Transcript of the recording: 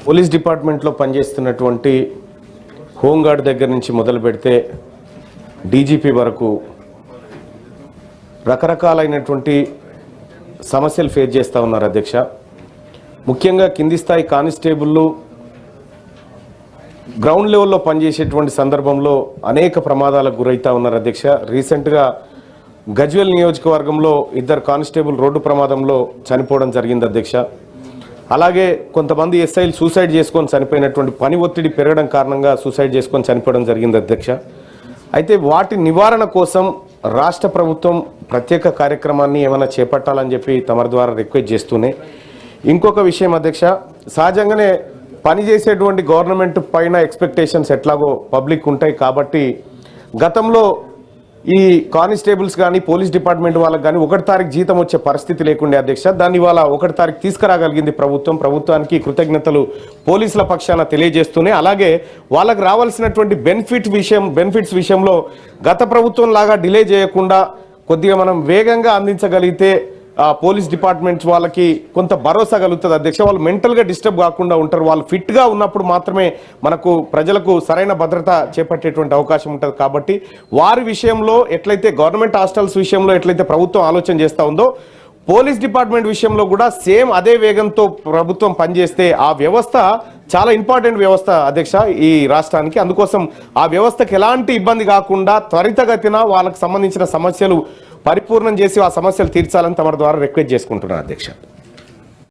Police డిపార్ట్మెంట్లో పనిచేస్తున్నటువంటి home guard దగ్గర నుంచి మొదలు పెడితే డీజీపీ వరకు రకరకాలైనటువంటి సమస్యలు ఫేస్ చేస్తూ ఉన్నారు అధ్యక్ష. ముఖ్యంగా కింది స్థాయి కానిస్టేబుళ్ళు గ్రౌండ్ లెవెల్లో పనిచేసేటువంటి సందర్భంలో అనేక ప్రమాదాలకు గురవుతూ ఉన్నారు అధ్యక్ష. రీసెంట్గా గజ్వేల్ నియోజకవర్గంలో 2 కానిస్టేబుల్ రోడ్డు ప్రమాదంలో చనిపోవడం జరిగింది అధ్యక్ష. అలాగే కొంతమంది ఎస్ఐలు సూసైడ్ చేసుకొని చనిపోయినటువంటి పని ఒత్తిడి పెరగడం కారణంగా సూసైడ్ చేసుకొని చనిపోవడం జరిగింది అధ్యక్ష. అయితే వాటి నివారణ కోసం రాష్ట్ర ప్రభుత్వం ప్రత్యేక కార్యక్రమాన్ని ఏమైనా చేపట్టాలని చెప్పి తమరి ద్వారా రిక్వెస్ట్ చేస్తూనే ఇంకొక విషయం అధ్యక్ష, సహజంగానే పనిచేసేటువంటి గవర్నమెంట్ పైన ఎక్స్పెక్టేషన్స్ ఎట్లాగో పబ్లిక్ ఉంటాయి కాబట్టి గతంలో ఈ కానిస్టేబుల్స్ కానీ పోలీస్ డిపార్ట్మెంట్ వాళ్ళకి కానీ 1 తారీఖు జీతం వచ్చే పరిస్థితి లేకుండే అధ్యక్ష. దాన్ని ఇవాళ 1 తారీఖు తీసుకురాగలిగింది ప్రభుత్వానికి కృతజ్ఞతలు పోలీసుల పక్షాన తెలియజేస్తూనే, అలాగే వాళ్ళకి రావాల్సినటువంటి బెనిఫిట్స్ విషయంలో గత ప్రభుత్వం లాగా డిలే చేయకుండా కొద్దిగా మనం వేగంగా అందించగలిగితే పోలీస్ డిపార్ట్మెంట్ వాళ్ళకి కొంత భరోసా కలుగుతుంది అధ్యక్ష. వాళ్ళు మెంటల్గా డిస్టర్బ్ కాకుండా ఉంటారు. వాళ్ళు ఫిట్గా ఉన్నప్పుడు మాత్రమే మనకు ప్రజలకు సరైన భద్రత చేపట్టేటువంటి అవకాశం ఉంటుంది. కాబట్టి వారి విషయంలో ఎట్లయితే గవర్నమెంట్ హాస్టల్స్ విషయంలో ఎట్లయితే ప్రభుత్వం ఆలోచన చేస్తూ ఉందో పోలీస్ డిపార్ట్మెంట్ విషయంలో కూడా సేమ్ అదే వేగంతో ప్రభుత్వం పనిచేస్తే ఆ వ్యవస్థ చాలా ఇంపార్టెంట్ వ్యవస్థ అధ్యక్ష ఈ రాష్ట్రానికి. అందుకోసం ఆ వ్యవస్థకు ఎలాంటి ఇబ్బంది కాకుండా త్వరితగతిన వాళ్ళకు సంబంధించిన సమస్యలు పరిపూర్ణం చేసి ఆ సమస్యలు తీర్చాలని తమ ద్వారా రిక్వెస్ట్ చేసుకుంటున్నాను అధ్యక్ష.